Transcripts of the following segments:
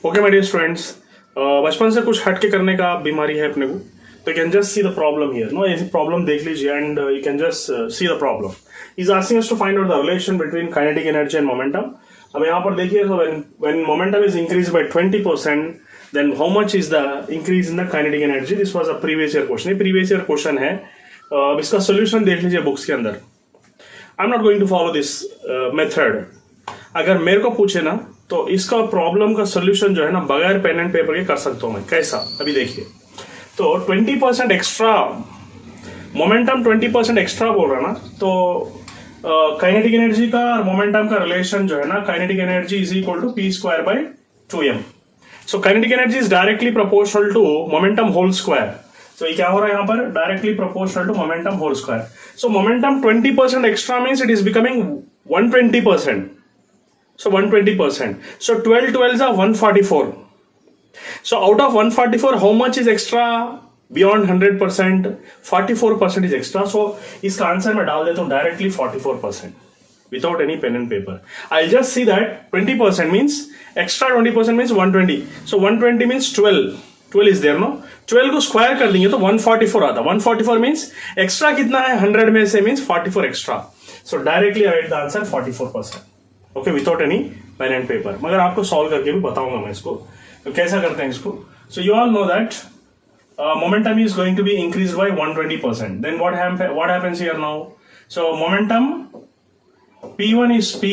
Okay my dear students, बचपन से कुछ हटके करने का बीमारी है अपने को, तो you can just see the problem here. No, ये प्रॉब्लम देख लीजिए and you can just see the problem. Is asking us to find out the relation between kinetic energy and momentum. अब यहाँ पर देखिए, so when momentum is increased by 20%, then how much is the increase in the kinetic energy? This was a previous year question. ये previous year question है. इसका solution देख लीजिए books के अंदर. I'm not going to follow this method. अगर मेरे को पूछे ना तो इसका प्रॉब्लम का सोल्यूशन जो है ना बगैर पेन एंड पेपर के कर सकता हूं मैं. कैसा? अभी देखिए. तो 20% एक्स्ट्रा मोमेंटम, 20% एक्स्ट्रा बोल रहा ना, तो काइनेटिक एनर्जी का और मोमेंटम का रिलेशन जो है ना, kinetic energy is equal to P square by 2m. So kinetic energy is directly proportional to momentum whole square. तो ये क्या हो रहा है यहाँ पर? Directly proportional to momentum whole square. So momentum 20% extra means it is becoming 120%. So 120%. So 12 are 144. So out of 144, how much is extra beyond 100%? 44% is extra. So इसका answer मैं डाल देता हूँ directly 44% without any pen and paper. I'll just see that 20% means extra 20% means 120. So 120 means 12. 12 is there, no? 12 को square कर देंगे तो 144 आता. 144 means एक्स्ट्रा कितना है 100 में से means 44 extra. So directly I write the answer 44%. Okay, without any pen and paper. मगर आपको सॉल्व करके भी बताऊंगा मैं इसको. तो कैसा करते हैं इसको? So you all know that momentum is going to be increase by 120%. Then what happens here now? So momentum P1 is P.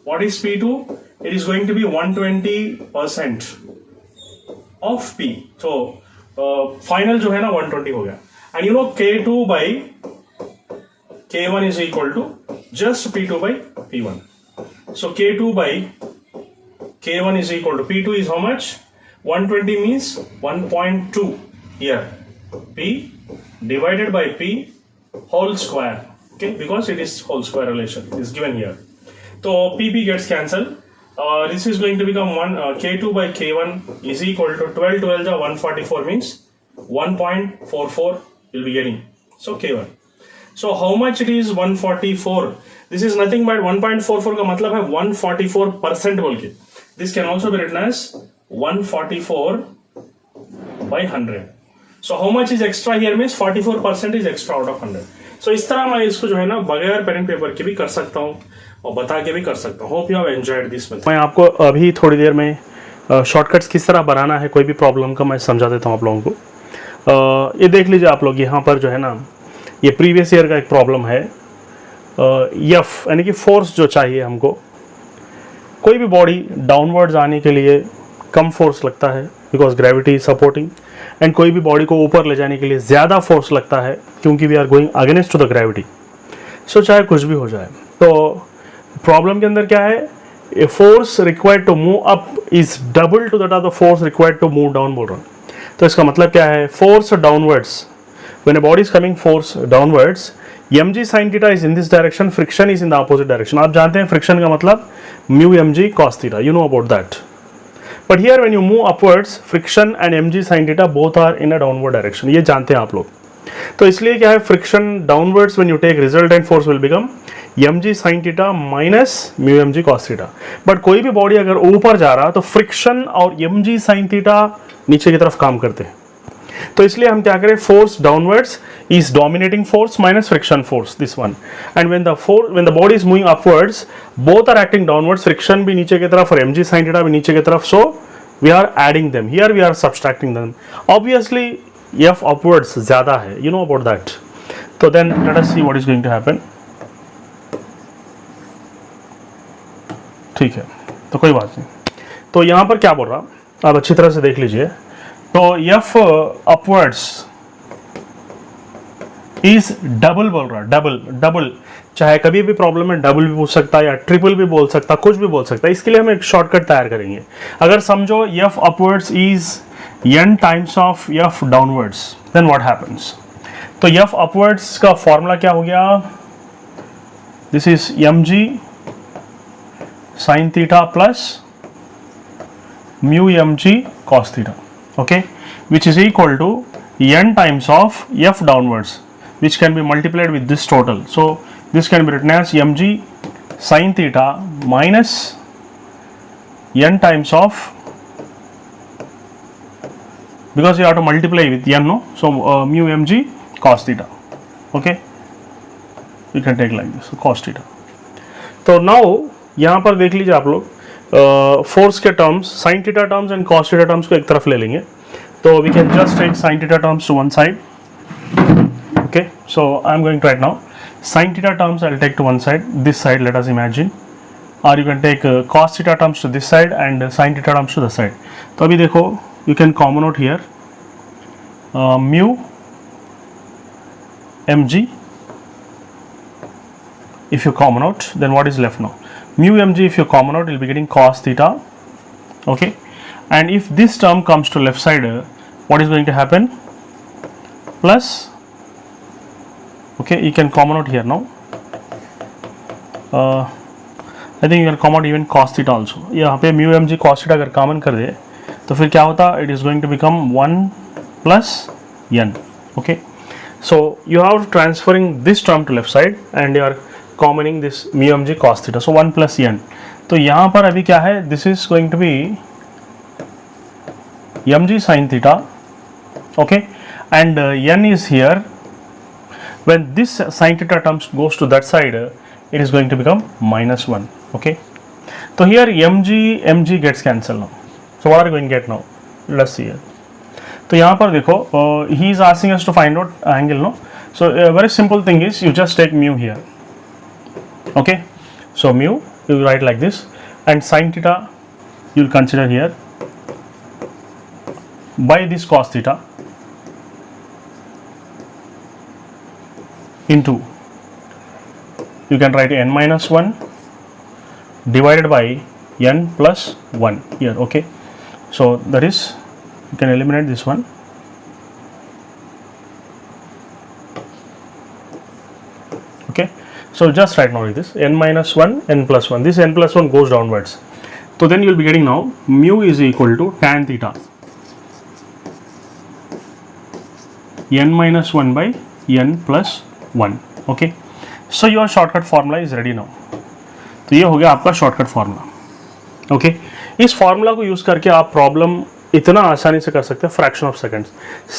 What is P2? It is going to be 120% of P. So final जो है ना 120 हो गया. And you know K2 by K1 is equal to just P2 by P1. So K2 by K1 is equal to P2 is how much? 120 means 1.2 here. P divided by P whole square. Okay, because it is whole square relation is given here. So PP gets cancelled. This is going to become K2 by K1 is equal to 12 144 means 1.44 you'll be getting. So K1. So how much it is 144? This is nothing but 1.44 का मतलब है 144% बोल के. This can also be written as 144 by 100. So how much is extra here means 44% is extra out of 100. So इस तरह मैं इसको जो है ना बगैर पेन एंड पेपर के भी कर सकता हूँ और बता के भी कर सकता हूँ. Hope you have enjoyed this method. मैं आपको अभी थोड़ी देर में शॉर्टकट्स किस तरह बनाना है कोई भी प्रॉब्लम का मैं समझा देता हूँ आप लोगों को. ये देख लीजिए आप लोग, यहाँ पर जो है ना ये प्रीवियस ईयर का एक प्रॉब्लम है. एफ यानी कि फोर्स जो चाहिए हमको, कोई भी बॉडी डाउनवर्ड्स आने के लिए कम फोर्स लगता है because gravity is supporting, and कोई भी बॉडी को ऊपर ले जाने के लिए ज़्यादा फोर्स लगता है क्योंकि we are going against to the gravity. So चाहे कुछ भी हो जाए, तो प्रॉब्लम के अंदर क्या है? A force required to move up is double to that of the force required to move down बोल रहा हूँ. तो इसका मतलब क्या है? Force downwards, when a body is coming force downwards, mg sin theta is in this direction, friction is in the opposite direction. आप जानते हैं फ्रिक्शन का मतलब mu mg cos theta, you know about that. But here when you move upwards, friction and mg sin theta both are in a downward direction. ये जानते हैं आप लोग. तो इसलिए क्या है? Friction downwards when you take resultant force will become mg sin theta minus mu mg cos theta. But कोई भी बॉडी अगर ऊपर जा रहा तो फ्रिक्शन और mg sin theta नीचे की तरफ काम करते हैं. तो इसलिए हम क्या करें? Force downwards is dominating force minus friction force, this one. And when the body is moving upwards, both are acting downwards, friction भी नीचे की तरफ और mg sin theta भी नीचे की तरफ. So we are adding them, here we are subtracting them. Obviously f upwards ज्यादा है, यू नो अबाउट दैट. तो then let us see what is going to happen. ठीक है, तो कोई बात नहीं. तो यहां पर क्या बोल रहा, आप अच्छी तरह से देख लीजिए. तो f अपवर्ड्स इज डबल बोल रहा है. डबल चाहे कभी भी प्रॉब्लम में डबल भी पूछ सकता है या ट्रिपल भी बोल सकता, कुछ भी बोल सकता है. इसके लिए हम एक शॉर्टकट तैयार करेंगे. अगर समझो f upwards is n times of f downwards, then what happens? तो f अपवर्ड्स का फॉर्मूला क्या हो गया? This is mg sin theta plus mu mg cos theta. Okay, which is equal to n times of f downwards, which can be multiplied with this total. So this can be written as mg sin theta minus n times of because you have to multiply with n, no? So mu mg cos theta. Okay, you can take like this, cos theta. तो now यहाँ पर देख लीजिए आप लोग, force के terms sin theta terms and cos theta terms को एक तरफ ले लेंगे, तो we can just take sin theta terms to one side. Okay, so I'm going to write now sin theta terms I'll take to one side, this side let us imagine, or you can take cos theta terms to this side and sin theta terms to the side. तो अभी देखो, you can common out here mu mg. If you common out, then what is left now? Mu mg, if you common out, you'll be getting cos theta. Okay, and if this term comes to left side, what is going to happen? Plus, okay, you can common out here now. I think you can common out even cos theta also. यहाँ पे mu mg cos theta अगर common कर दे तो फिर क्या होता? It is going to become 1 plus n. Okay, so you have transferring this term to left side and you are commoning this mu mg cos theta. So 1 plus n. तो यहाँ पर अभी क्या है? This is going to be mg sin theta. Okay, and n is here. When this sin theta terms goes to that side, it is going to become minus 1. Okay, so here mg gets cancelled now. So what are we going to get now? Let's see here. तो यहाँ पर देखो, he is asking us to find out angle, no? So a very simple thing is you just take mu here. Okay, so mu you write like this, and sin theta you will consider here by this cos theta into, you can write n minus 1 divided by n plus 1 here. Okay, so that is, you can eliminate this one. Okay, so just write now like this, n minus 1 n plus 1, this n plus 1 goes downwards, so then you will be getting now mu is equal to tan theta n minus 1 by n plus 1. Okay, so your shortcut formula is ready now. तो ये हो गया आपका shortcut formula. Okay, इस formula को use करके आप problem इतना आसानी से कर सकते हैं, फ्रैक्शन ऑफ सेकंड्स.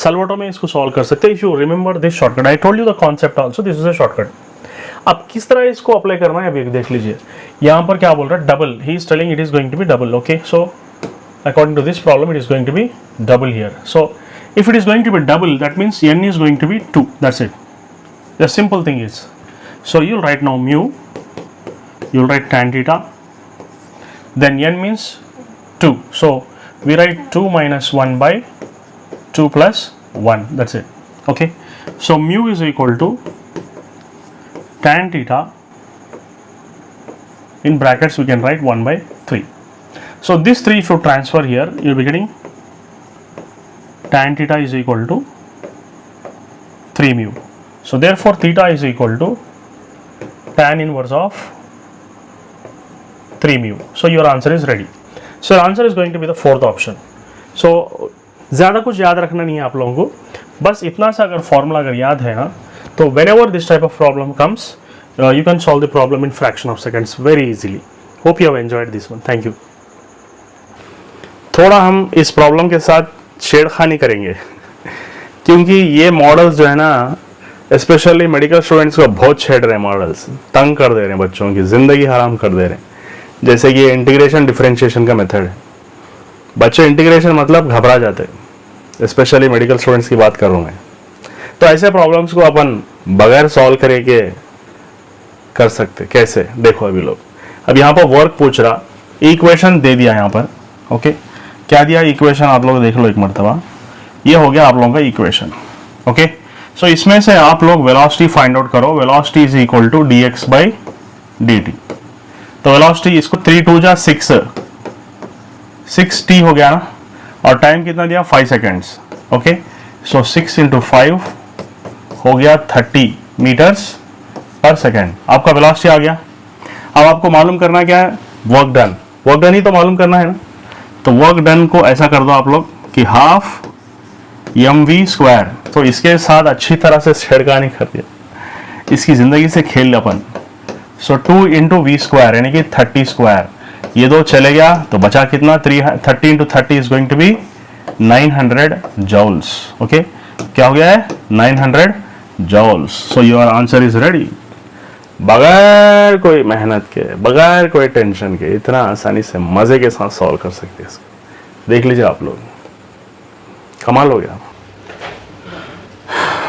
सलवटो में इसको सॉल्व कर सकते हैं. If you remember this shortcut, I told you the concept also, this is a shortcut. अब किस तरह इसको अप्लाई करना है अभी देख लीजिए. यहाँ पर क्या बोल रहा है? Double. He is telling it is going to be double. Okay, so according to this problem it is going to be double here. So if it is going to be double, that means n is going to be 2. That's it. The simple thing is, so you'll write now mu, you'll write tan theta, then n means 2. So we write 2 minus 1 by 2 plus 1. That's it. Okay, so mu is equal to tan theta, in brackets we can write 1 by 3. So this 3 if you transfer here, you'll be getting tan theta is equal to 3 mu. So therefore theta is equal to tan inverse of 3 mu. So your answer is ready. So your answer is going to be the fourth option. So ज़्यादा कुछ याद रखना नहीं है आप लोगों को, बस इतना सा अगर फॉर्मूला अगर याद है ना, तो whenever this type of problem comes, you can solve the problem in fraction of seconds very easily. Hope you have enjoyed this one. Thank you. थोड़ा हम इस प्रॉब्लम के साथ छेड़खानी करेंगे क्योंकि ये मॉडल्स जो है ना, स्पेशली मेडिकल स्टूडेंट्स को बहुत छेड़ रहे हैं. मॉडल्स तंग कर दे रहे हैं, बच्चों की ज़िंदगी हराम कर दे रहे हैं. जैसे कि इंटीग्रेशन डिफरेंशिएशन का मेथड है, बच्चे इंटीग्रेशन मतलब घबरा जाते हैं, स्पेशली मेडिकल स्टूडेंट्स की बात कर रहा हूँ मैं. तो ऐसे प्रॉब्लम्स को अपन बगैर सॉल्व करे के कर सकते. कैसे? देखो अभी लोग, अब यहाँ पर वर्क पूछ रहा, इक्वेशन दे दिया यहाँ पर. ओके, क्या दिया इक्वेशन आप लोग देख लो एक मरतबा. ये हो गया आप लोगों का इक्वेशन. ओके, सो इसमें से आप लोग वेलोसिटी फाइंड आउट करो. Velocity is equal to dx by dt. तो वेलोसिटी इसको 3 2 जा 6t हो गया ना, और टाइम कितना दिया? 5 सेकेंड्स. ओके, सो 6 इंटू 5 हो गया 30 मीटर्स पर सेकेंड. आपका वेलोसिटी आ गया. अब आपको मालूम करना क्या है? Work done. वर्क डन ही तो मालूम करना है ना. तो वर्क डन को ऐसा कर दो आप लोग कि हाफ mv स्क्वायर. तो इसके साथ अच्छी तरह से छेड़खानी कर दिया, इसकी जिंदगी से खेल लिया अपन. सो 2 इंटू वी स्क्वायर यानी कि 30 स्क्वायर. ये दो चले गया तो बचा कितना? 30 into 30 is going to be 900 joules. Okay, क्या हो गया है 900 joules. So your answer is ready. बगैर कोई मेहनत के, बगैर कोई टेंशन के, इतना आसानी से मजे के साथ सॉल्व कर सकते हैं इसको. देख लीजिए आप लोग, कमाल हो गया.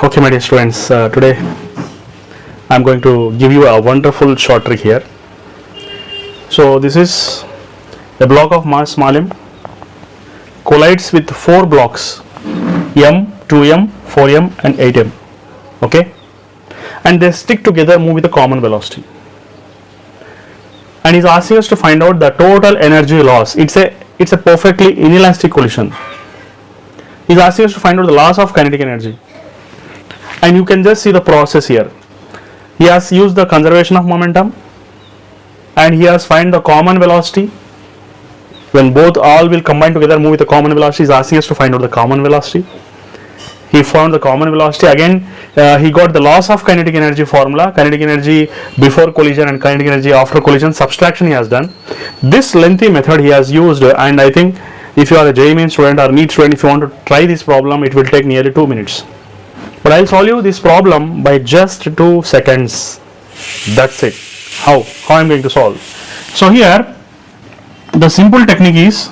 Okay, my dear students, today I am going to give you a wonderful short trick here. So this is a block of mass small m collides with 4 blocks m, 2m, 4m and 8m. Okay, and they stick together, move with a common velocity, and he's asking us to find out the total energy loss. It's a perfectly inelastic collision. He's asking us to find out the loss of kinetic energy, and you can just see the process here. He has used the conservation of momentum, and he has find the common velocity. When both all will combine together, move with the common velocity, he is asking us to find out the common velocity. He found the common velocity. Again, he got the loss of kinetic energy formula, kinetic energy before collision and kinetic energy after collision. Subtraction he has done. This lengthy method he has used, and I think if you are a JEE Main student or NEET student, if you want to try this problem, it will take nearly 2 minutes. But I'll solve you this problem by just 2 seconds. That's it. How I'm going to solve. So here, the simple technique is,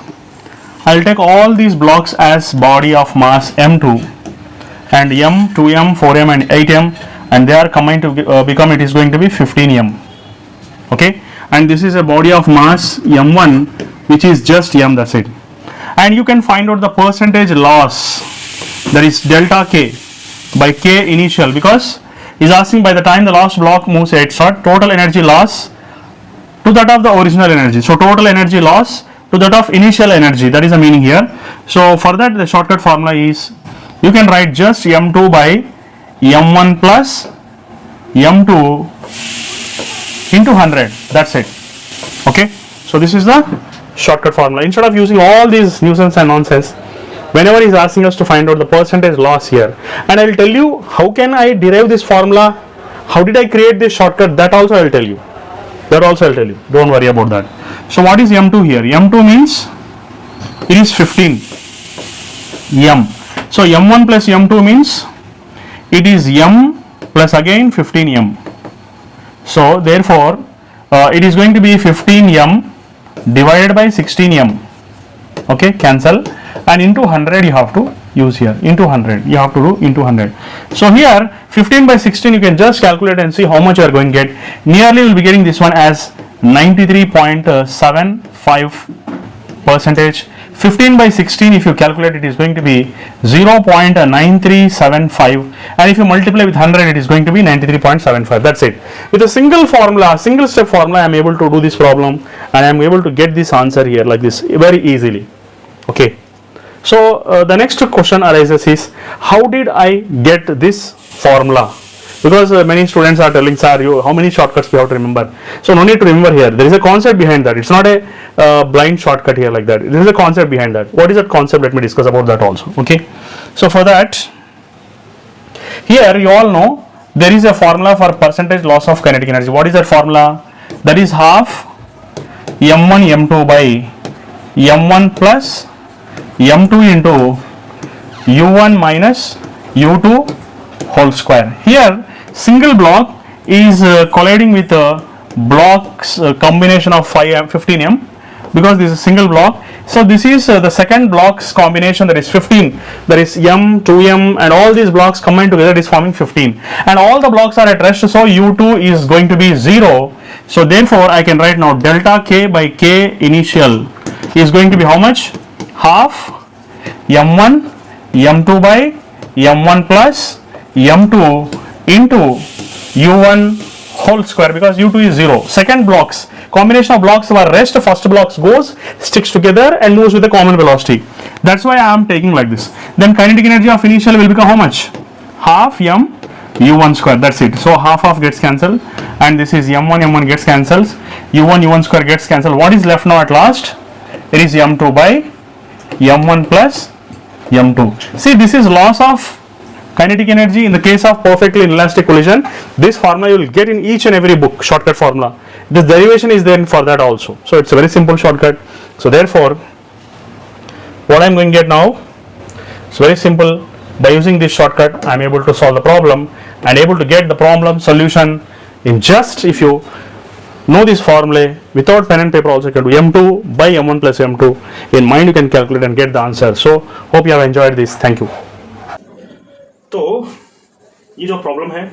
I'll take all these blocks as body of mass m2, and m, 2m, 4m and 8m, and they are combined to become, it is going to be 15m. Okay, and this is a body of mass m1, which is just m, that's it. And you can find out the percentage loss, that is delta k by k initial, because is asking by the time the last block moves at start, total energy loss to that of the original energy. So total energy loss to that of initial energy, that is the meaning here. So for that, the shortcut formula is, you can write just m2 by m1 plus m2 into 100, that's it. Okay, so this is the shortcut formula. Instead of using all these nuisance and nonsense, whenever he is asking us to find out the percentage loss here, and I will tell you how can I derive this formula, how did I create this shortcut, that also I will tell you. Don't worry about that. So what is m2 here? M2 means it is 15 m. So m1 plus m2 means it is m plus again 15 m. So therefore it is going to be 15 m divided by 16 m. Okay, cancel, and into 100 you have to use here, into 100 you have to do into 100. So here 15 by 16 you can just calculate and see how much you are going to get. Nearly you will be getting this one as 93.75 percentage. 15 by 16 if you calculate, it is going to be 0.9375, and if you multiply with 100 it is going to be 93.75. That's it. With a single formula, single step formula, I am able to do this problem, and I am able to get this answer here like this very easily. Okay, so the next question arises is, how did I get this formula? Because many students are telling, sir, how many shortcuts we have to remember? So no need to remember here. There is a concept behind that. It's not a blind shortcut here like that. There is a concept behind that. What is that concept? Let me discuss about that also. Okay. So for that, here you all know there is a formula for percentage loss of kinetic energy. What is that formula? That is half m1 m2 by m1 plus m2 into u1 minus u2 whole square. Here single block is colliding with a blocks combination of 15m, because this is a single block. So this is the second block's combination, that is 15, that is m, 2m and all these blocks combined together is forming 15, and all the blocks are at rest, so u2 is going to be 0. So therefore I can write now delta k by k initial is going to be how much? Half m1 m2 by m1 plus m2 into u1 whole square, because u2 is 0. Second blocks, combination of blocks were rest, first blocks goes, sticks together and moves with a common velocity. That's why I am taking like this. Then kinetic energy of initial will become how much? Half m u1 square, that's it. So half of gets cancelled, and this is m1 gets cancelled, u1 square gets cancelled. What is left now at last? It is m2 by m1 plus m2. See, this is loss of kinetic energy in the case of perfectly inelastic collision. This formula you will get in each and every book, shortcut formula. This derivation is there for that also. So it's a very simple shortcut. So therefore, what I am going to get now, It's very simple. By using this shortcut, I'm able to solve the problem and able to get the problem solution in just, if you know this formula without pen and paper also you can do m2 by m1 plus m2. In mind you can calculate and get the answer. So hope you have enjoyed this. Thank you. तो ये जो problem है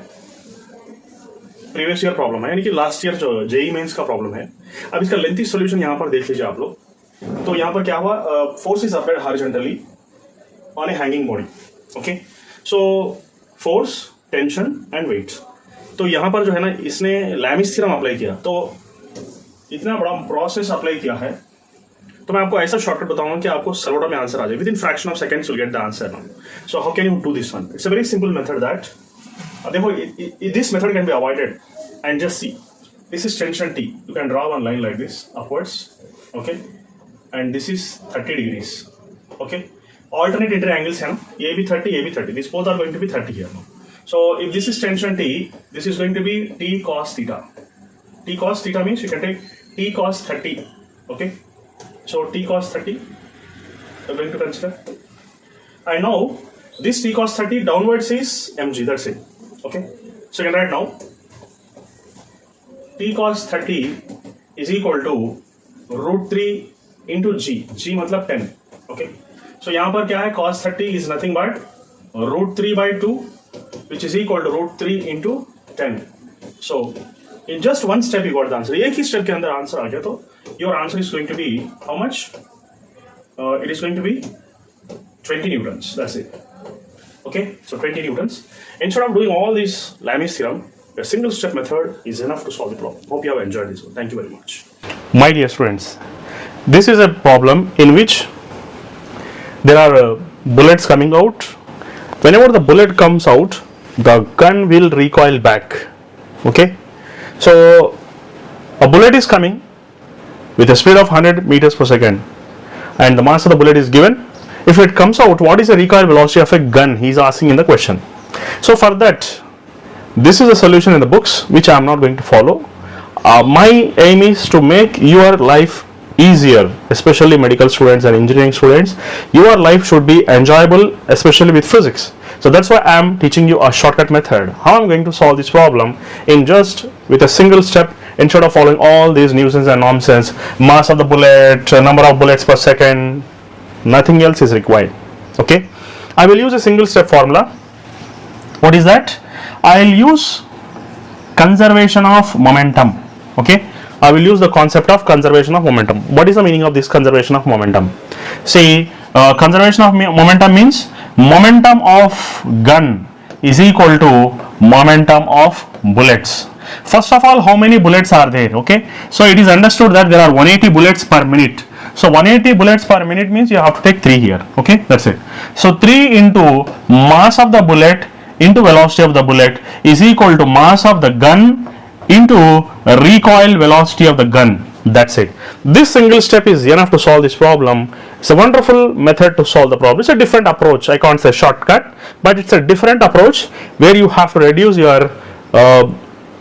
previous year problem है, यानी कि last year जो JEE mains का problem है. अब इसका लेंथी सॉल्यूशन यहाँ पर देख लीजिए आप लोग. तो यहाँ पर क्या हुआ, force is applied horizontally on a hanging body. Okay, so force, tension and weight. तो यहाँ पर जो है ना इसने लैमिस थ्योरम अप्लाई किया, तो इतना बड़ा प्रोसेस अप्लाई किया है. तो मैं आपको ऐसा शॉर्टकट बताऊंगा कि आपको सर्वोटा में आंसर आ जाए. With in fraction of seconds you get the answer now. So how can you do this one? It's a very simple method that देखो this method can be avoided. And just see, this is tension T. You can draw one line like this upwards. Okay, and this is 30 degrees. Okay, alternate interangles है ना, ये भी 30, ये भी 30. These both are going to be 30 here now. So if this is tension T, this is going to be T cos theta. T cos theta means you can take T cos 30. Okay, so T cos 30 you're going to consider. And now this T cos 30 downwards is mg. That's it. Okay, so you can write now T cos 30 is equal to root 3 into g. G मतलब 10. Okay. So यहाँ पर क्या है, cos 30 is nothing but root 3 by 2 which is equal to root 3 into 10. So in just one step you got the answer. एक ही step के अंदर answer आ गया. तो your answer is going to be how much? It is going to be 20 newtons. That's it. Okay, so 20 newtons. Instead of doing all this Lami's theorem, a single step method is enough to solve the problem. Hope you have enjoyed this one. Thank you very much. My dear students, this is a problem in which there are bullets coming out. Whenever the bullet comes out, the gun will recoil back. Okay, so a bullet is coming with a speed of 100 meters per second and the mass of the bullet is given. If it comes out, what is the recoil velocity of a gun? He is asking in the question. So for that, this is a solution in the books which I am not going to follow. My aim is to make your life easier, especially medical students and engineering students. Your life should be enjoyable, especially with physics. So that's why I am teaching you a shortcut method. How I'm going to solve this problem in just with a single step, instead of following all these nuisance and nonsense. Mass of the bullet, number of bullets per second, nothing else is required. Okay, I will use a single step formula. What is that? I'll use conservation of momentum. Okay, I will use the concept of conservation of momentum. What is the meaning of this conservation of momentum? See, conservation of momentum means momentum of gun is equal to momentum of bullets. First of all, how many bullets are there? Okay, so it is understood that there are 180 bullets per minute. So 180 bullets per minute means you have to take 3 here. Okay, that's it. So 3 into mass of the bullet into velocity of the bullet is equal to mass of the gun into recoil velocity of the gun. That's it. This single step is enough to solve this problem. It's a wonderful method to solve the problem. It's a different approach. I can't say shortcut, but it's a different approach where you have to reduce your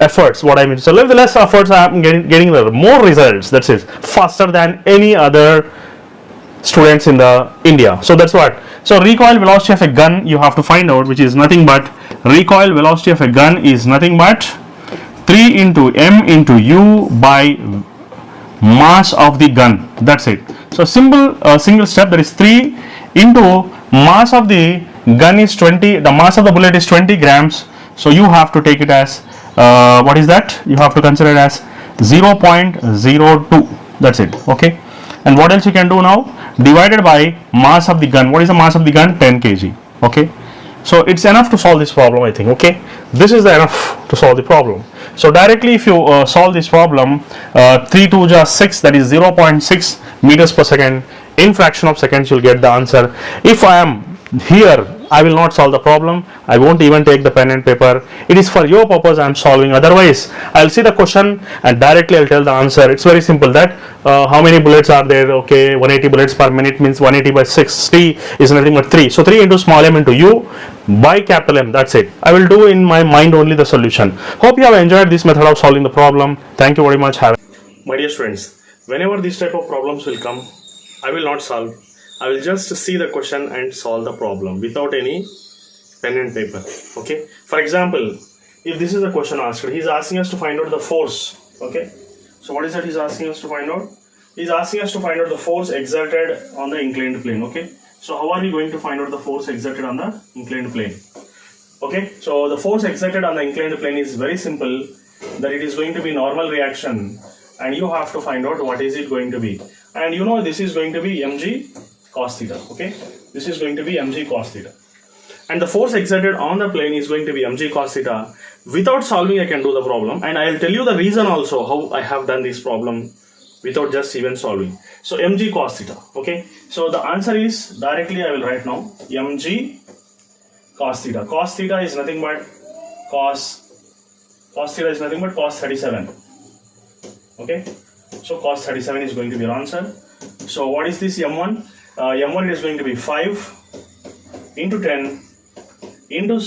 efforts. What I mean, so with less efforts I am getting more results. That's it. Faster than any other students in the India. So that's what. So recoil velocity of a gun you have to find out, which is nothing but recoil velocity of a gun is nothing but 3 into m into u by mass of the gun. That's it. So simple single step, that is 3 into mass of the gun is 20, the mass of the bullet is 20 grams. So you have to take it as what is that? You have to consider it as 0.02. That's it. Okay, and what else you can do now? Divided by mass of the gun. What is the mass of the gun? 10 kg. Okay, so it's enough to solve this problem, I think. Okay, this is enough to solve the problem. So directly if you solve this problem, 3 2 just 6, that is 0.6 meters per second. In fraction of seconds you'll get the answer. If I am here, I will not solve the problem. I won't even take the pen and paper. It is for your purpose I am solving. Otherwise I'll see the question and directly I'll tell the answer. It's very simple that how many bullets are there? Okay, 180 bullets per minute means 180 by 60 is nothing but 3. So 3 into small m into u by capital M. That's it. I will do in my mind only the solution. Hope you have enjoyed this method of solving the problem. Thank you very much. My dear students, whenever this type of problems will come, I will not solve. I will just see the question and solve the problem without any pen and paper. Okay. For example, if this is the question asked, he's asking us to find out the force. Okay. So what is that he's asking us to find out? He's asking us to find out the force exerted on the inclined plane. Okay. So how are we going to find out the force exerted on the inclined plane? Okay. So the force exerted on the inclined plane is very simple. That it is going to be normal reaction, and you have to find out what is it going to be. And you know this is going to be mg cos theta. Okay. This is going to be mg cos theta. And the force exerted on the plane is going to be mg cos theta. Without solving, I can do the problem, and I'll tell you the reason also how I have done this problem without just even solving. So mg cos theta. Okay. So the answer is directly I will write now mg cos theta. Cos theta is nothing but cos theta is nothing but cos 37. Okay. So cos 37 is going to be your answer. So what is this m1? M1 is going to be 5 into 10 into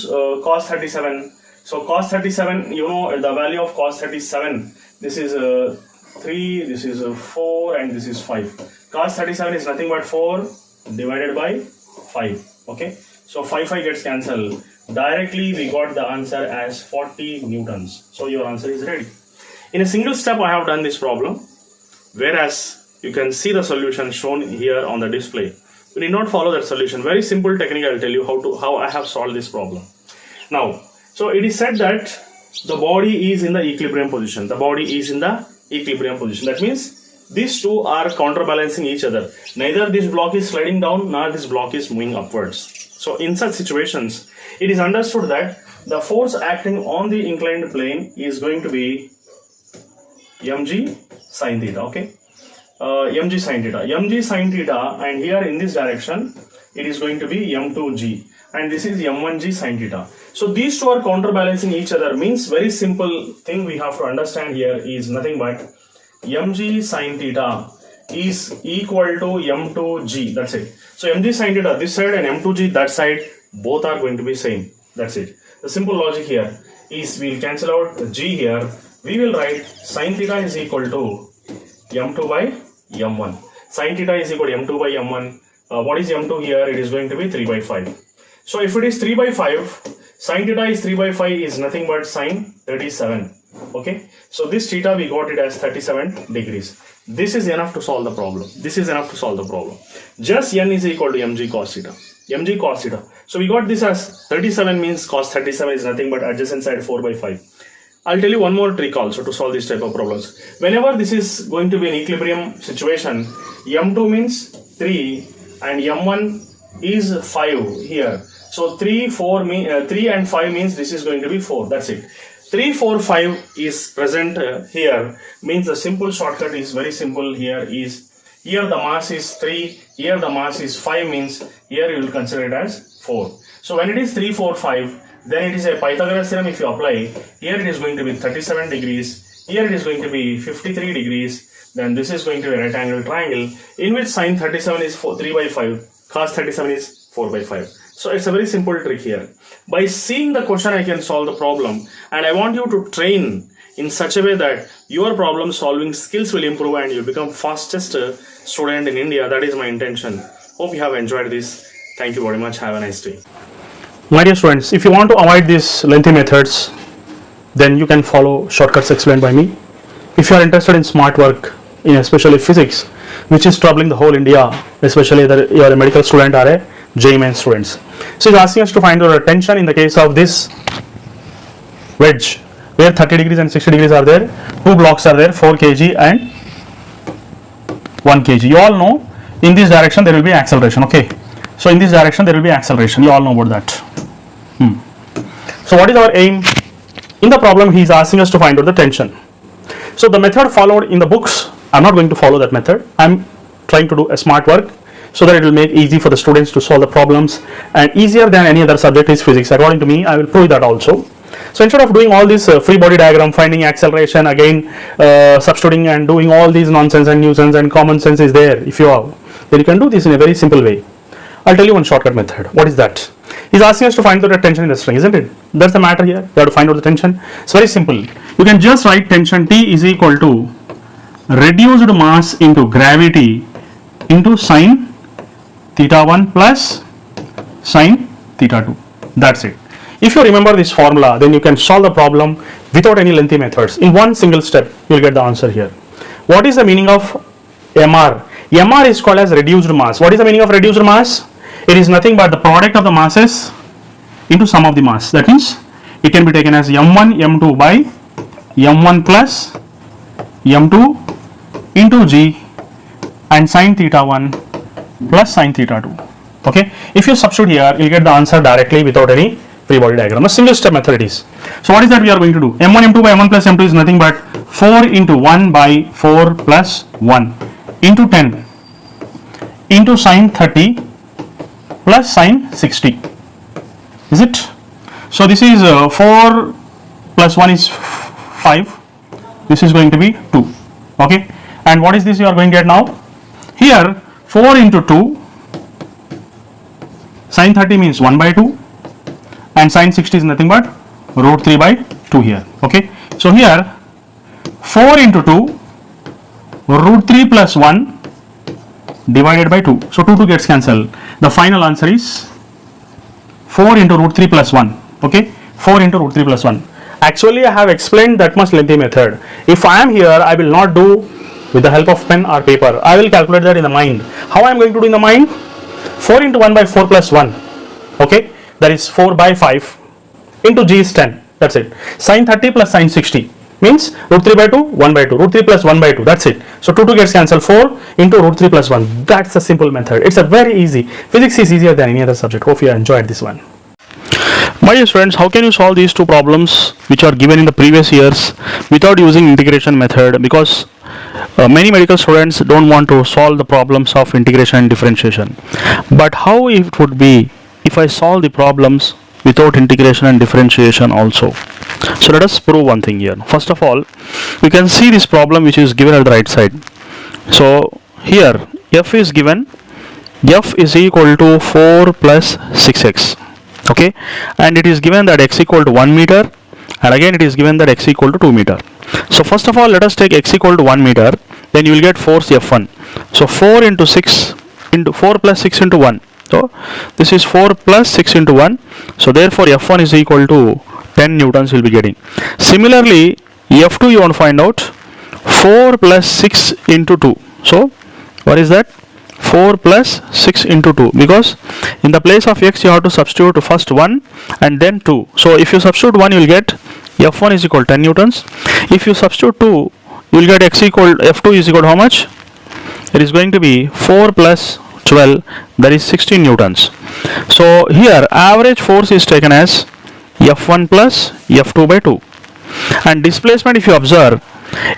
cos 37. So cos 37, you know the value of cos 37. This is 3, this is 4, and this is 5. Cos 37 is nothing but 4 divided by 5. Okay. So 5 gets cancelled. Directly we got the answer as 40 newtons. So your answer is ready. In a single step I have done this problem, whereas you can see the solution shown here on the display. You need not follow that solution. Very simple technique. I will tell you how I have solved this problem. Now, so it is said that the body is in the equilibrium position. The body is in the equilibrium position. That means these two are counterbalancing each other. Neither this block is sliding down nor this block is moving upwards. So in such situations, it is understood that the force acting on the inclined plane is going to be mg sin theta. Okay. Mg sin theta, and here in this direction it is going to be m2g, and this is m1g sin theta. So these two are counterbalancing each other, means very simple thing we have to understand here is nothing but mg sin theta is equal to m2g. That's it. So mg sin theta this side and m2g that side, both are going to be same. That's it. The simple logic here is we'll cancel out the g here. We will write sin theta is equal to m2 by m1. Sin theta is equal to m2 by m1. What is m2 here? It is going to be 3 by 5. So if it is 3 by 5, sin theta is 3 by 5 is nothing but sin 37. Okay. So this theta we got it as 37 degrees. This is enough to solve the problem. This is enough to solve the problem. Just n is equal to mg cos theta. Mg cos theta. So we got this as 37 means cos 37 is nothing but adjacent side 4 by 5. I'll tell you one more trick also to solve this type of problems. Whenever this is going to be an equilibrium situation, m2 means 3 and m1 is 5 here. So 3 and 5 means this is going to be 4. That's it. 3, 4, 5 is present here, means the simple shortcut is very simple. Here the mass is 3, here the mass is 5, means here you will consider it as 4. So when it is 3, 4, 5, then it is a Pythagoras theorem. If you apply, here it is going to be 37 degrees, here it is going to be 53 degrees, then this is going to be a right angle triangle in which sin 37 is 3 by 5, cos 37 is 4 by 5. So it's a very simple trick here. By seeing the question I can solve the problem, and I want you to train in such a way that your problem solving skills will improve and you become fastest student in India. That is my intention. Hope you have enjoyed this. Thank you very much. Have a nice day. My dear students, if you want to avoid these lengthy methods, then you can follow shortcuts explained by me. If you are interested in smart work, in especially physics, which is troubling the whole India, especially that you are a medical student or a JEE Main students. So it's asking us to find out tension in the case of this wedge, where 30 degrees and 60 degrees are there. Two blocks are there, 4 kg and 1 kg. You all know in this direction there will be acceleration. Okay. So in this direction there will be acceleration. You all know about that. So what is our aim? In the problem he is asking us to find out the tension. So the method followed in the books, I am not going to follow that method. I am trying to do a smart work so that it will make easy for the students to solve the problems, and easier than any other subject is physics. According to me, I will prove that also. So instead of doing all this free body diagram, finding acceleration, again substituting and doing all these nonsense and nuisance, and common sense is there if you have, then you can do this in a very simple way. I'll tell you one shortcut method. What is that? He's asking us to find out the tension in the string, isn't it? That's the matter here. You have to find out the tension. It's very simple. You can just write tension T is equal to reduced mass into gravity into sine theta 1 plus sine theta 2. That's it. If you remember this formula, then you can solve the problem without any lengthy methods. In one single step, you will get the answer here. What is the meaning of MR? MR is called as reduced mass. What is the meaning of reduced mass? It is nothing but the product of the masses into sum of the mass. That means it can be taken as m1 m2 by m1 plus m2 into g and sine theta 1 plus sine theta 2. Okay, if you substitute here, you will get the answer directly without any free body diagram. A single step method it is. So what is that we are going to do? m1 m2 by m1 plus m2 is nothing but 4 into 1 by 4 plus 1 into 10 into sine 30 plus sine 60. Is it? So this is 4 plus 1 is 5. This is going to be 2. Okay, and what is this you are going to get now? Here 4 into 2, sine 30 means 1 by 2 and sine 60 is nothing but root 3 by 2 here. Okay, so here 4 into 2 root 3 plus 1 divided by 2. So 2 gets cancelled. The final answer is 4 into root 3 plus 1. Okay, 4 into root 3 plus 1. Actually, I have explained that much lengthy method. If I am here, I will not do with the help of pen or paper. I will calculate that in the mind. How I am going to do in the mind? 4 into 1 by 4 plus 1. Okay, that is 4 by 5 into g is 10. That's it. Sine 30 plus sine 60 means root 3 by 2, 1 by 2. Root 3 plus 1 by 2. That's it. So 2 gets cancelled. 4 into root 3 plus 1. That's a simple method. It's a very easy. Physics is easier than any other subject. Hope you enjoyed this one. My dear friends, how can you solve these two problems which are given in the previous years without using integration method? Because many medical students don't want to solve the problems of integration and differentiation. But how it would be if I solve the problems without integration and differentiation also? So let us prove one thing here. First of all, you can see this problem which is given at the right side. So here f is given, f is equal to 4 plus 6x. Okay, and it is given that x equal to 1 meter, and again it is given that x equal to 2 meter. So first of all, let us take x equal to 1 meter, then you will get force F1. So 4 into 6 into 4 plus 6 into 1. So this is 4 plus 6 into 1. So therefore F1 is equal to 10 newtons will be getting. Similarly, F2 you want to find out 4 plus 6 into 2. So what is that? 4 plus 6 into 2, because in the place of x you have to substitute first 1 and then 2. So if you substitute 1, you will get F1 is equal to 10 newtons. If you substitute 2, you will get x equal F2 is equal to how much? It is going to be 4 plus 12, that is 16 newtons. So here average force is taken as F1 plus F2 by 2, and displacement if you observe,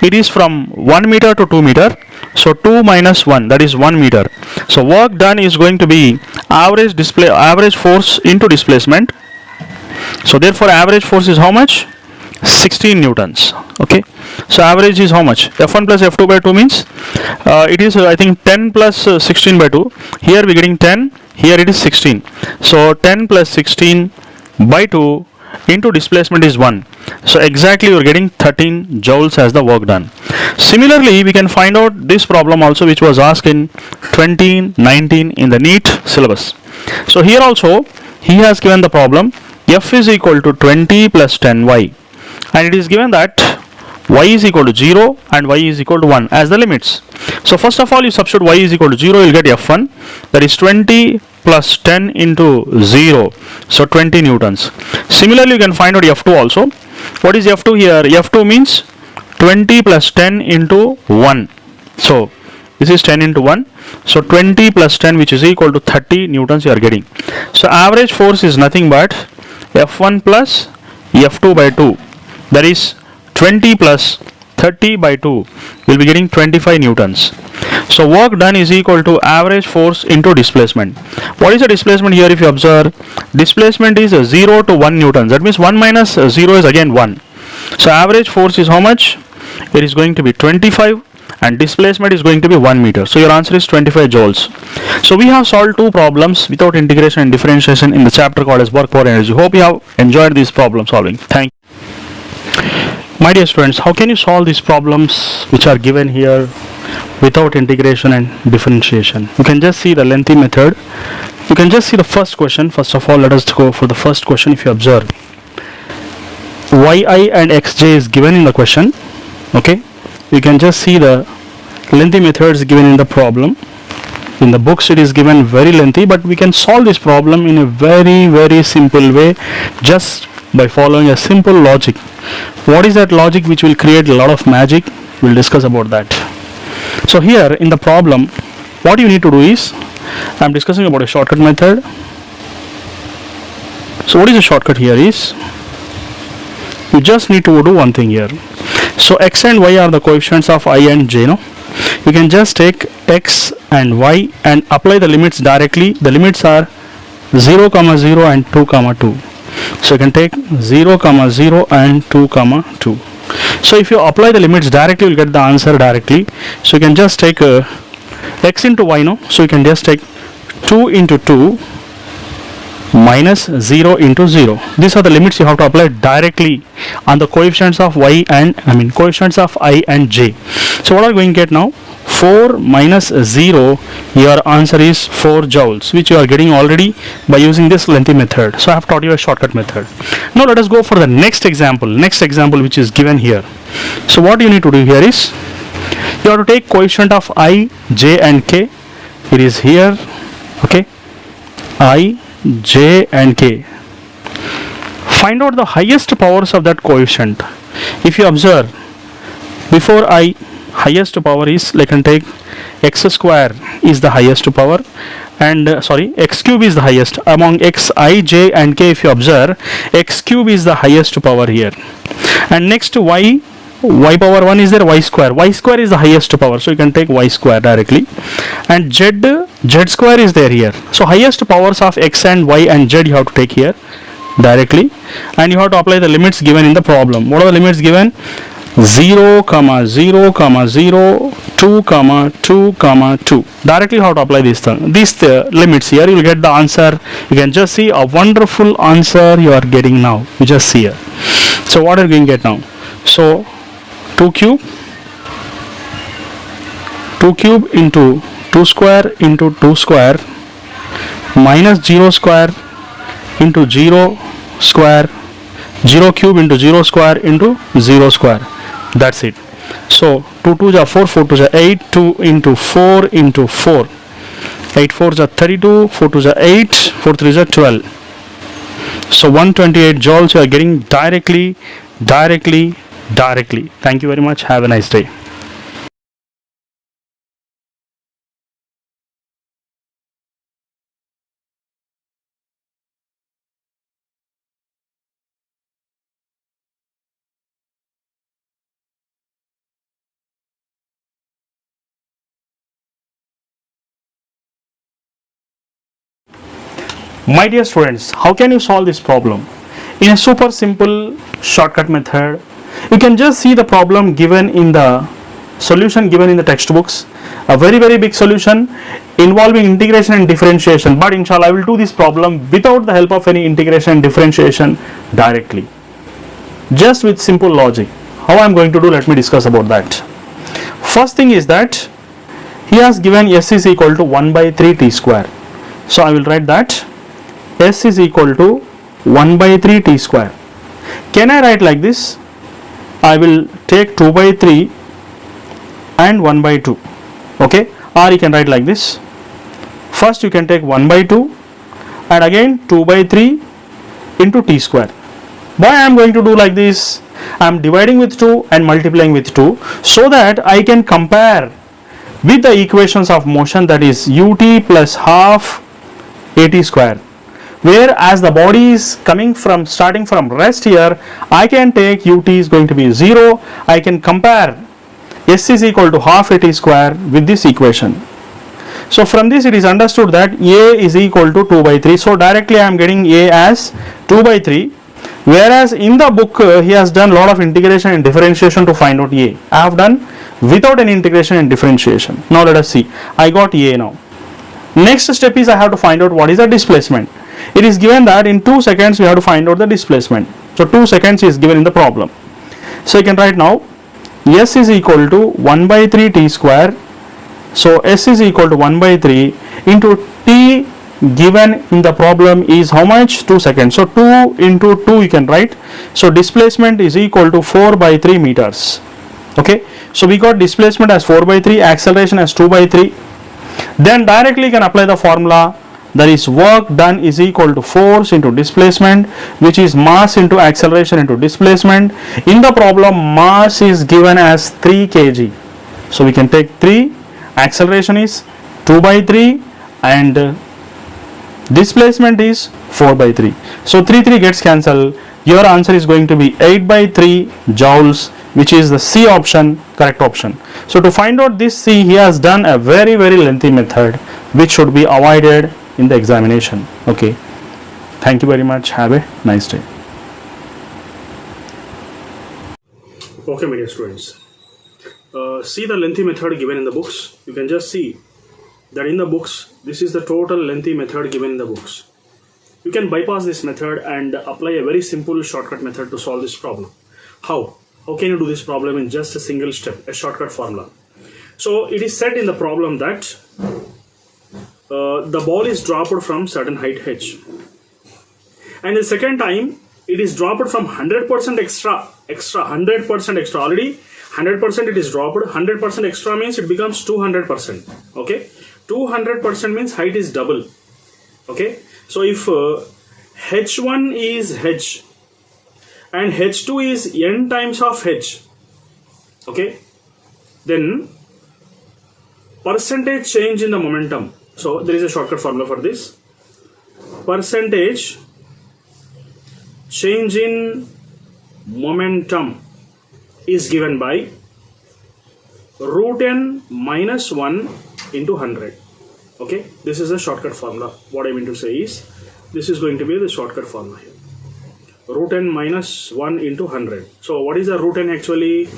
it is from 1 meter to 2 meter. So 2 minus 1, that is 1 meter. So work done is going to be average force into displacement. So therefore average force is how much? 16 newtons. Okay, so average is how much? F1 plus F2 by 2 means it is I think 10 plus 16 by 2. Here we are getting 10, here it is 16. So 10 plus 16 by 2 into displacement is 1. So exactly you are getting 13 joules as the work done. Similarly, we can find out this problem also, which was asked in 2019 in the Neet syllabus. So here also he has given the problem f is equal to 20 plus 10y, and it is given that y is equal to 0 and y is equal to 1 as the limits. So first of all, you substitute y is equal to 0, you will get f1, that is 20 plus 10 into 0, so 20 newtons. Similarly, you can find out f2 also. What is f2 here? f2 means 20 plus 10 into 1. So this is 10 into 1. So 20 plus 10, which is equal to 30 newtons you are getting. So average force is nothing but F1 plus F2 by 2. That is 20 plus 30 by 2. We'll be getting 25 newtons. So work done is equal to average force into displacement. What is the displacement here? If you observe, displacement is 0 to 1 newtons. That means 1 minus 0 is again 1. So average force is how much? It is going to be 25, and displacement is going to be 1 meter. So your answer is 25 joules. So we have solved two problems without integration and differentiation in the chapter called as work, power, energy. Hope you have enjoyed this problem solving. Thank you. My dear students, how can you solve these problems which are given here without integration and differentiation. You can just see the lengthy method. You can just see the first question. First of all, let us go for the first question. If you observe, yi and xj is given in the question. Okay, you can just see the lengthy methods given in the problem. In the books it is given very lengthy, but we can solve this problem in a very simple way, just by following a simple logic. What is that logic which will create a lot of magic? We'll discuss about that. So here in the problem, what you need to do is, I'm discussing about a shortcut method. So what is the shortcut here is, you just need to do one thing here. So x and y are the coefficients of I and j, no? You can just take x and y and apply the limits directly. The limits are 0, 0 and 2, 2. So you can take 0, 0 and 2, 2. So if you apply the limits directly, you will get the answer directly. So you can just take x into y, no? So you can just take 2 into 2 minus 0 into 0. These are the limits you have to apply directly on the coefficients of y and coefficients of I and j. So what are we going to get now? 4 minus 0, your answer is 4 joules, which you are getting already by using this lengthy method. So I have taught you a shortcut method. Now let us go for the next example which is given here. So what you need to do here is, you have to take coefficient of I, j and k. It is here. Okay, I, j and k. Find out the highest powers of that coefficient. If you observe, before I, highest power is, like, can take x square is the highest power, and x cube is the highest among x, I, j and k. If you observe, x cube is the highest power here, and next to y power 1 is there, y square is the highest power, so you can take y square directly, and z square is there here. So highest powers of x and y and z you have to take here directly, and you have to apply the limits given in the problem. What are the limits given? 0, 0, 0, 2, 2, 2. Directly you have to apply these limits here. You will get the answer. You can just see a wonderful answer you are getting now. You just see here. So what are you going to get now? So 2 cube into 2 square into 2 square minus 0 square into 0 square, 0 cube into 0 square into 0 square. That's it. So 2 2s are 4, 4 2s are 8, 2 into 4 into 4, 8 4s are 32, 4 2s are 8, 4 3s are 12. So 128 joules you are getting directly. Thank you very much. Have a nice day. My dear students, how can you solve this problem? In a super simple shortcut method. You can just see the problem given in the solution given in the textbooks. A very big solution involving integration and differentiation, but inshallah I will do this problem without the help of any integration and differentiation directly, just with simple logic. How I am going to do, let me discuss about that. First thing is that he has given s is equal to 1 by 3 t square. So I will write that s is equal to 1 by 3 t square. Can I write like this? I will take 2 by 3 and 1 by 2. Okay, or you can write like this. First you can take 1 by 2 and again 2 by 3 into t square. Why I am going to do like this? I am dividing with 2 and multiplying with 2 so that I can compare with the equations of motion, that is ut plus half at square. Whereas the body is starting from rest here, I can take ut is going to be 0. I can compare s is equal to half at square with this equation. So from this it is understood that a is equal to 2 by 3. So directly I am getting a as 2 by 3. Whereas in the book he has done lot of integration and differentiation to find out a. I have done without any integration and differentiation. Now let us see. I got a now. Next step is I have to find out what is the displacement. It is given that in 2 seconds we have to find out the displacement. So 2 seconds is given in the problem. So you can write now s is equal to 1 by 3 t square So S is equal to 1 by 3 into T given in the problem is how much? 2 seconds. So 2 into 2 you can write. So displacement is equal to 4 by 3 meters. Okay. So we got displacement as 4 by 3, acceleration as 2 by 3. Then directly you can apply the formula, that is work done is equal to force into displacement, which is mass into acceleration into displacement. In the problem mass is given as 3 kg. So we can take 3, acceleration is 2 by 3 and displacement is 4 by 3. So 3 gets cancelled. Your answer is going to be 8 by 3 joules, which is the C option, correct option. So to find out this C, he has done a very lengthy method which should be avoided in the examination. Okay. Thank you very much. Have a nice day. Okay, my dear students. See the lengthy method given in the books. You can just see that in the books, this is the total lengthy method given in the books. You can bypass this method and apply a very simple shortcut method to solve this problem. How? How can you do this problem in just a single step, a shortcut formula? So it is said in the problem that the ball is dropped from certain height h, and the second time it is dropped from 100% extra 100% extra. Already 100% it is dropped, 100% extra means it becomes 200%. Okay, 200% means height is double. Okay, so if h1 is h and h2 is n times of h, okay, then percentage change in the momentum. So there is a shortcut formula for this. Percentage change in momentum is given by root n minus 1 into 100. Okay, this is a shortcut formula. What I mean to say is, this is going to be the shortcut formula here. Root n minus 1 into 100. So what is the root n actually?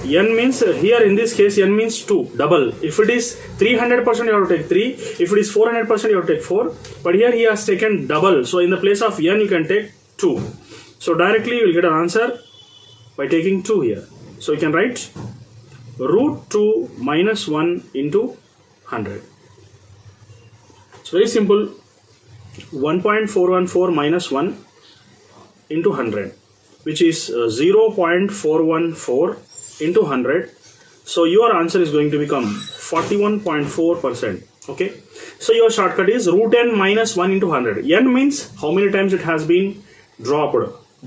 N means, here in this case, n means 2, double. If it is 300%, you have to take 3. If it is 400%, you have to take 4. But here he has taken double. So in the place of n, you can take 2. So directly you will get an answer by taking 2 here. So you can write root 2 minus 1 into 100. It's very simple. 1.414 minus 1 into 100, which is 0.414 into 100. So your answer is going to become 41.4%. Okay, so your shortcut is root n minus 1 into 100. N means how many times it has been dropped,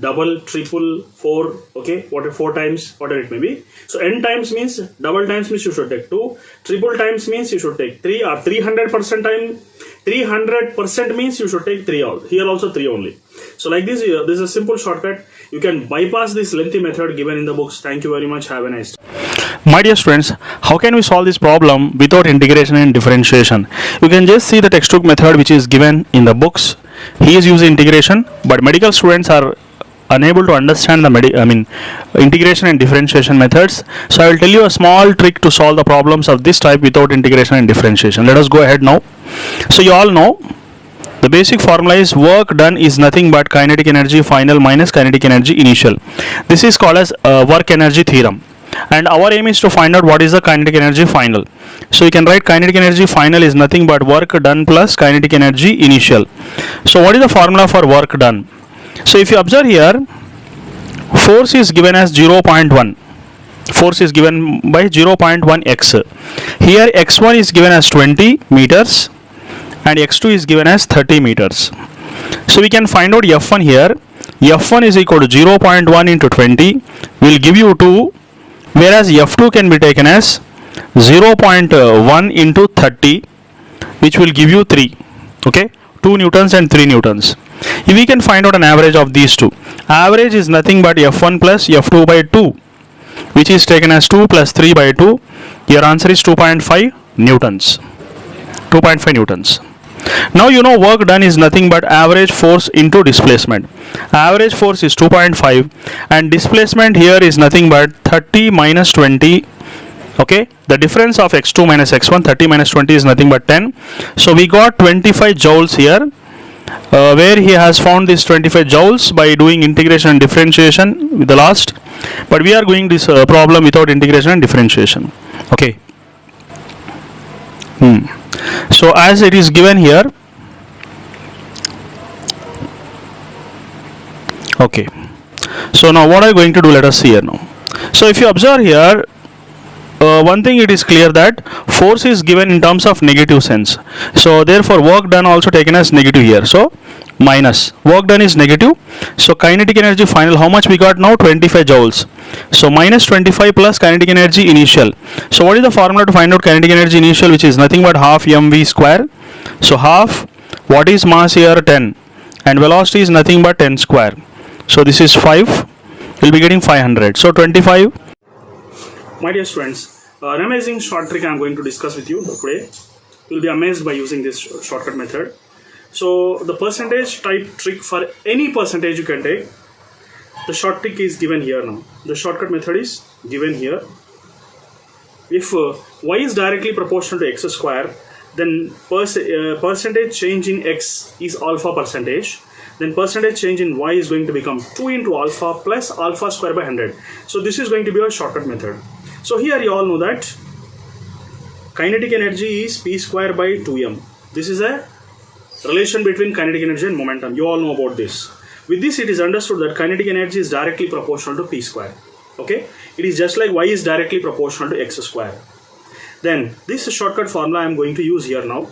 double, triple, 4, okay, what 4 times, whatever it may be. So n times means, double times means you should take 2, triple times means you should take 3, or 300% time, 300% means you should take 3 out. Here also 3 only. So like this is a simple shortcut. You can bypass this lengthy method given in the books. Thank you very much. Have a nice day. My dear students, how can we solve this problem without integration and differentiation? You can just see the textbook method which is given in the books. He is using integration, but medical students are unable to understand the integration and differentiation methods. So I will tell you a small trick to solve the problems of this type without integration and differentiation. Let us go ahead now. So you all know the basic formula is work done is nothing but kinetic energy final minus kinetic energy initial. This is called as work energy theorem, and our aim is to find out what is the kinetic energy final. So you can write kinetic energy final is nothing but work done plus kinetic energy initial. So what is the formula for work done? So if you observe here, force is given as 0.1. Force is given by 0.1 x. Here x1 is given as 20 meters and x2 is given as 30 meters. So we can find out F1 here. F1 is equal to 0.1 into 20 will give you 2, whereas F2 can be taken as 0.1 into 30, which will give you 3. Okay, 2 newtons and 3 newtons. If we can find out an average of these two, average is nothing but F1 plus F2 by 2, which is taken as 2 plus 3 by 2. Your answer is 2.5 newtons. 2.5 newtons. Now you know work done is nothing but average force into displacement. Average force is 2.5 and displacement here is nothing but 30 minus 20. Okay, the difference of x2 minus x1, 30 minus 20 is nothing but 10. So we got 25 joules here, where he has found this 25 joules by doing integration and differentiation with the last, but we are doing this problem without integration and differentiation. Okay. So as it is given here, okay, so now what are you going to do? Let us see here now. So if you observe here, one thing it is clear that force is given in terms of negative sense, so therefore work done also taken as negative here, so minus work done is negative, so kinetic energy final how much we got now? 25 joules. So minus 25 plus kinetic energy initial. So what is the formula to find out kinetic energy initial, which is nothing but half mv square. So half, what is mass here? 10, and velocity is nothing but 10 square. So this is 5, we'll be getting 500. So 25. My dear students, an amazing short trick I am going to discuss with you today. You will be amazed by using this shortcut method. So the percentage type trick, for any percentage you can take, the short trick is given here now. The shortcut method is given here. If y is directly proportional to x square, then percentage change in x is alpha percentage. Then percentage change in y is going to become 2 into alpha plus alpha square by 100. So this is going to be a shortcut method. So here you all know that kinetic energy is p square by 2m. This is a relation between kinetic energy and momentum. You all know about this. With this, it is understood that kinetic energy is directly proportional to p square. Okay, it is just like y is directly proportional to x square. Then this shortcut formula I am going to use here now.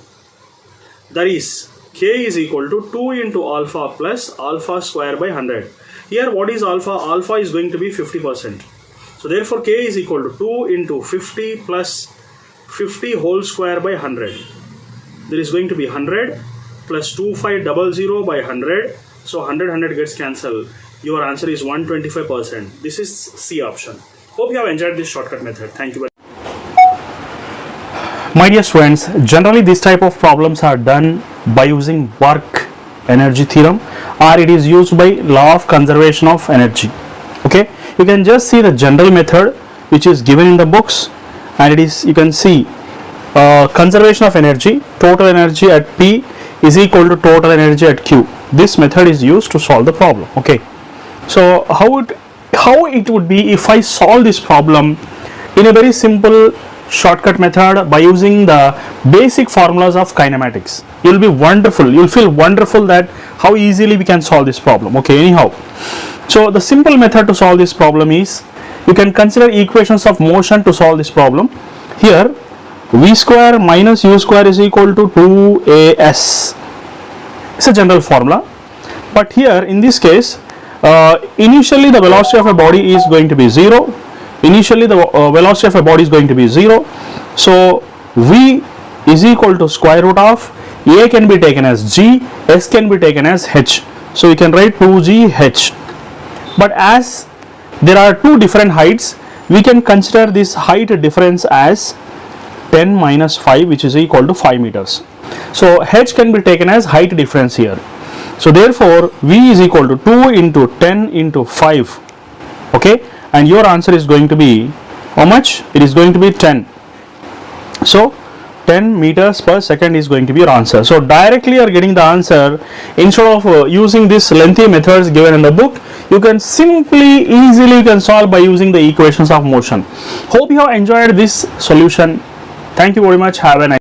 That is k is equal to 2 into alpha plus alpha square by 100. Here what is alpha? Alpha is going to be 50%. So therefore k is equal to 2 into 50 plus 50 whole square by 100. There is going to be 100 plus 2500 by 100. So 100 gets cancelled. Your answer is 125%. This is C option. Hope you have enjoyed this shortcut method. Thank you very much. My dear students, generally this type of problems are done by using work energy theorem, or it is used by law of conservation of energy. Okay, you can just see the general method which is given in the books, and it is, you can see conservation of energy, total energy at P is equal to total energy at Q. This method is used to solve the problem. Okay, so how it would be if I solve this problem in a very simple shortcut method by using the basic formulas of kinematics. You'll be wonderful, you'll feel wonderful that how easily we can solve this problem. Okay, anyhow, so the simple method to solve this problem is, you can consider equations of motion to solve this problem. Here v square minus u square is equal to 2as. It's a general formula, but here in this case initially the velocity of a body is going to be 0. Initially the velocity of a body is going to be 0. So v is equal to square root of a can be taken as g, s can be taken as h. So you can write 2g h. But as there are two different heights, we can consider this height difference as 10 minus 5, which is equal to 5 meters. So h can be taken as height difference here. So therefore v is equal to 2 into 10 into 5. Okay, and your answer is going to be how much? It is going to be 10. So 10 meters per second is going to be your answer. So directly you are getting the answer. Instead of using this lengthy methods given in the book, you can simply easily solve by using the equations of motion. Hope you have enjoyed this solution. Thank you very much. Have a nice